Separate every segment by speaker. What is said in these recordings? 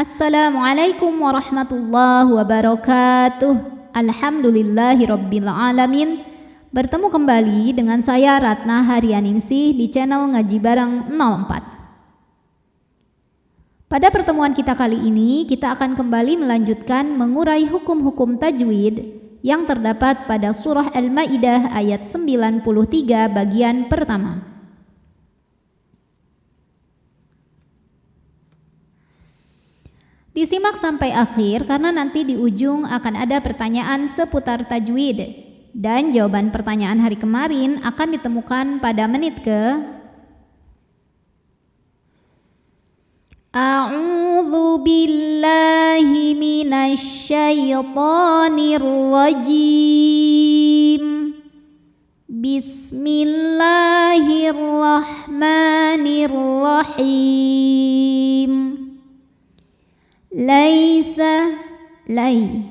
Speaker 1: Assalamualaikum warahmatullahi wabarakatuh. Alhamdulillahirabbil alamin. Bertemu kembali dengan saya Ratna Haryaningsih di channel Ngaji Bareng 04. Pada pertemuan kita kali ini, kita akan kembali melanjutkan mengurai hukum-hukum tajwid yang terdapat pada surah Al-Maidah ayat 93 bagian pertama. Disimak sampai akhir karena nanti di ujung akan ada pertanyaan seputar tajwid dan jawaban pertanyaan hari kemarin akan ditemukan pada menit ke A'udzu billahi minasy syaithanir rajim. Bismillahirrahmanirrahim. Laisa lai.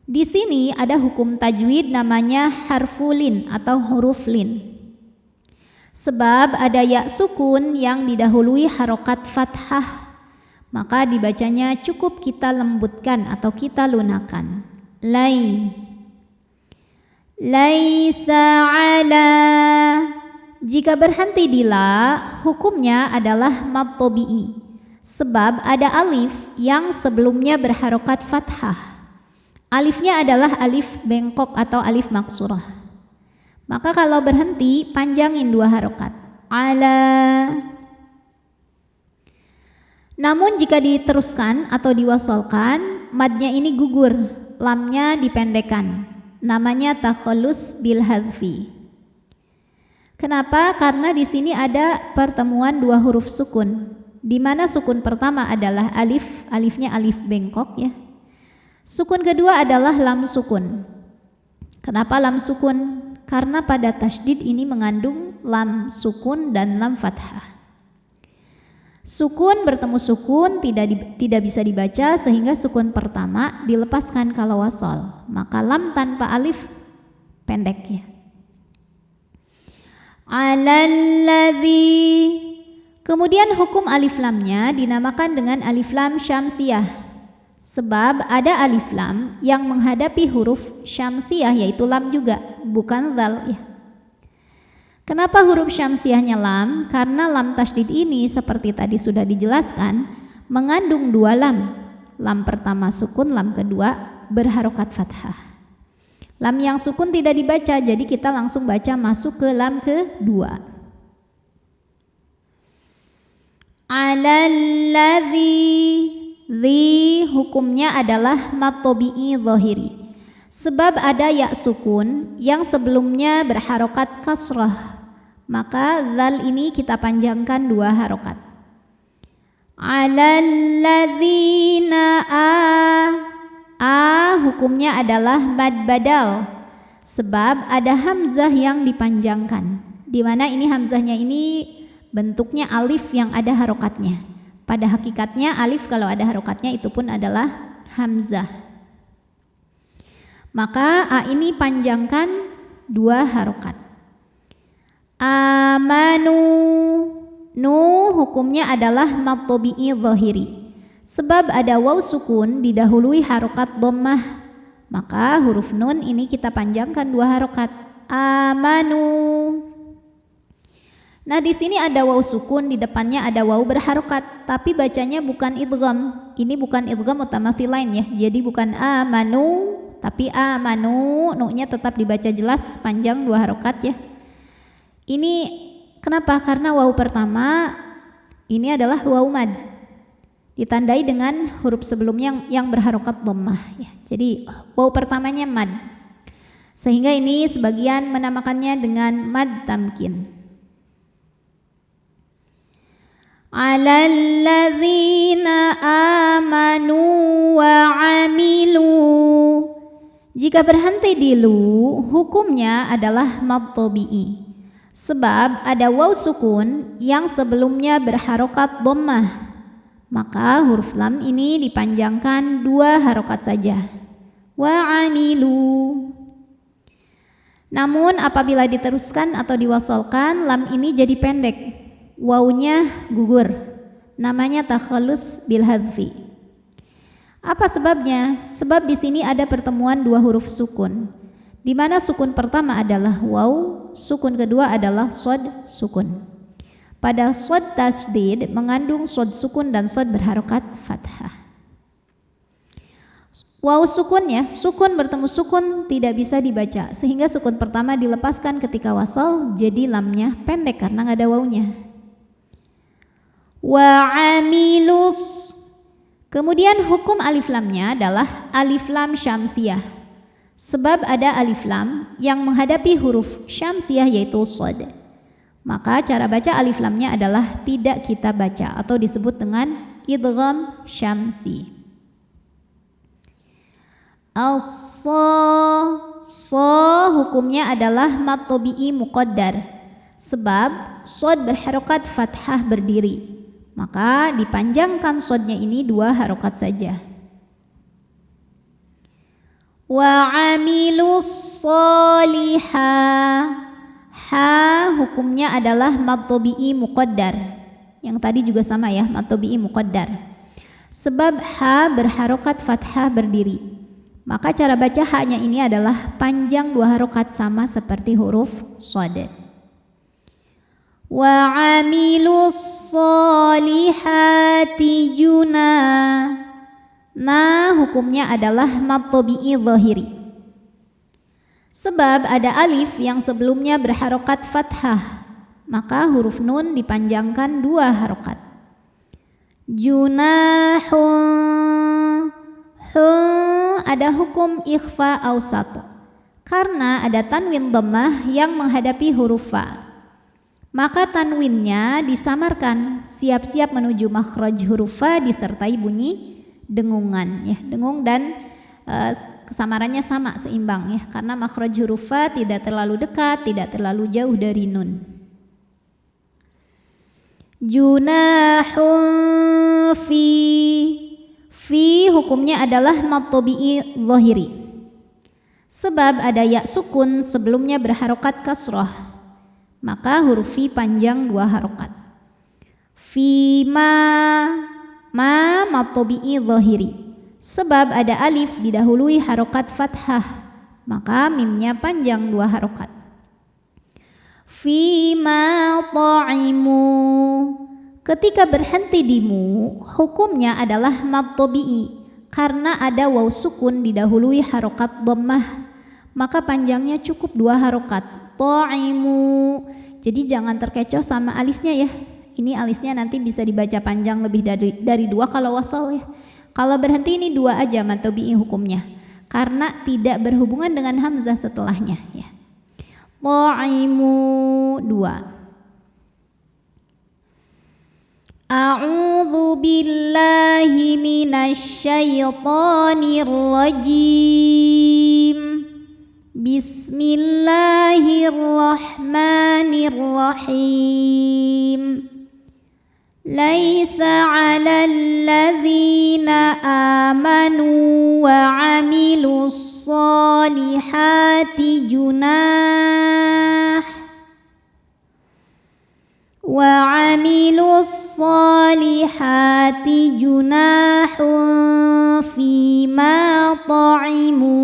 Speaker 1: Di sini ada hukum tajwid namanya harfulin atau huruf lin. Sebab ada ya sukun yang didahului harokat fathah, maka dibacanya cukup kita lembutkan atau kita lunakan. Lai. Laisa ala. Jika berhenti di la, hukumnya adalah mad tabi'i. Sebab ada alif yang sebelumnya berharokat fathah. Alifnya adalah alif bengkok atau alif maksurah. Maka kalau berhenti, panjangin dua harokat. Ala. Namun jika diteruskan atau diwasolkan, madnya ini gugur, lamnya dipendekkan. Namanya takhallus bil hadfi. Kenapa? Karena di sini ada pertemuan dua huruf sukun. Di mana sukun pertama adalah alif, alifnya alif bengkok ya. Sukun kedua adalah lam sukun. Kenapa lam sukun? Karena pada tasydid ini mengandung lam sukun dan lam fathah. Sukun bertemu sukun tidak bisa dibaca sehingga sukun pertama dilepaskan kalau wasol. Maka lam tanpa alif pendek ya. Alalladzi. Kemudian hukum alif lamnya dinamakan dengan alif lam syamsiyah. Sebab ada alif lam yang menghadapi huruf syamsiyah yaitu lam juga, bukan dzal ya. Kenapa huruf syamsiyahnya lam? Karena lam tasydid ini seperti tadi sudah dijelaskan mengandung dua lam. Lam pertama sukun, lam kedua berharokat fathah. Lam yang sukun tidak dibaca, jadi kita langsung baca masuk ke lam kedua. Alalladzi. Dzi hukumnya adalah mad tabi'i zahiri. Sebab ada ya sukun yang sebelumnya berharokat kasrah, maka dzal ini kita panjangkan dua harokat. Alalladzina. A hukumnya adalah mad badal. Sebab ada hamzah yang dipanjangkan, di mana ini hamzahnya ini bentuknya alif yang ada harokatnya. Pada hakikatnya alif kalau ada harokatnya itu pun adalah hamzah. Maka a ini panjangkan dua harokat. Amanu. Nu hukumnya adalah mad tabi'i zahiri. Sebab ada waw sukun didahului harokat dhammah, maka huruf nun ini kita panjangkan dua harokat. Amanu. Nah, di sini ada waw sukun, di depannya ada waw berharokat, tapi bacanya bukan idgham. Ini bukan idgham mutamathilain ya. Jadi bukan amanu, tapi amanu, nu-nya tetap dibaca jelas panjang dua harokat ya. Ini kenapa? Karena waw pertama ini adalah waw mad. Ditandai dengan huruf sebelumnya yang berharokat dhammah ya. Jadi waw pertamanya mad. Sehingga ini sebagian menamakannya dengan mad tamkin. Alalladzina amanu wa amilu. Jika berhenti di lu, hukumnya adalah mad tabi'i. Sebab ada waw sukun yang sebelumnya berharokat dhammah, maka huruf lam ini dipanjangkan dua harokat saja. Wa amilu. Namun apabila diteruskan atau diwasolkan, lam ini jadi pendek. Wawnya gugur, namanya takhallus bil hadfi. Apa sebabnya? Sebab di sini ada pertemuan dua huruf sukun, di mana sukun pertama adalah waw, sukun kedua adalah shad sukun. Pada shad tasdid mengandung shad sukun dan shad berharokat fathah. Waw sukun ya, sukun bertemu sukun tidak bisa dibaca, sehingga sukun pertama dilepaskan ketika wasal, jadi lamnya pendek karena nggak ada wawnya. Wa amilus. Kemudian hukum alif lamnya adalah alif lam syamsiyah. Sebab ada alif lam yang menghadapi huruf syamsiyah yaitu shad. Maka cara baca alif lamnya adalah tidak kita baca atau disebut dengan idgham syamsi. As-sa hukumnya adalah mad tabi'i muqaddar. Sebab shad berharokat fathah berdiri, maka dipanjangkan shadnya ini 2 harokat saja. Wa amilus solihah. Ha hukumnya adalah mad tabi'i muqaddar. Yang tadi juga sama ya, mad tabi'i muqaddar. Sebab ha berharokat fathah berdiri, maka cara baca ha-nya ini adalah panjang 2 harokat sama seperti huruf shad. Wa amilus solihati junah. Nah hukumnya adalah mad tabi'i zahiri. Sebab ada alif yang sebelumnya berharokat fathah, maka huruf nun dipanjangkan 2 harokat. Junahun. Ada hukum ikhfa awsat karena ada tanwin dhammah yang menghadapi huruf fa. Maka tanwinnya disamarkan, siap-siap menuju makhraj huruf fa disertai bunyi dengungan ya. Dengung dan kesamarannya sama, seimbang ya, karena makhraj huruf fa tidak terlalu dekat, tidak terlalu jauh dari nun. Junahun fi hukumnya adalah mad tabi'i zahiri. Sebab ada ya sukun sebelumnya berharokat kasrah, maka huruf fi panjang 2 harokat. Fi ma mad tabi'i zahiri. Sebab ada alif didahului harokat fathah, maka mimnya panjang 2 harokat. Fi ma ta'imu. Ketika berhenti di mu, hukumnya adalah mad tabi'i karena ada waw sukun didahului harokat dhammah, maka panjangnya cukup 2 harokat. Ta'imu. Jadi jangan terkecoh sama alisnya ya. Ini alisnya nanti bisa dibaca panjang lebih dari 2 kalau wasal ya. Kalau berhenti ini 2 aja mad tabi'i hukumnya, karena tidak berhubungan dengan hamzah setelahnya ya. Ta'imu 2. A'udzu billahi minasyaitonir rajim. Bismillahirrahmanirrahim. Laisa 'alal ladzina amanu wa 'amilus solihati junah fima ta'imu.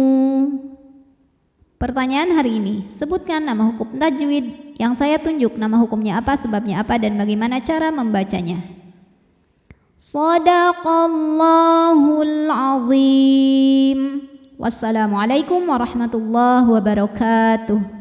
Speaker 1: Pertanyaan hari ini, sebutkan nama hukum tajwid yang saya tunjuk, nama hukumnya apa, sebabnya apa, dan bagaimana cara membacanya. Shadaqallahul azim. Wassalamualaikum warahmatullahi wabarakatuh.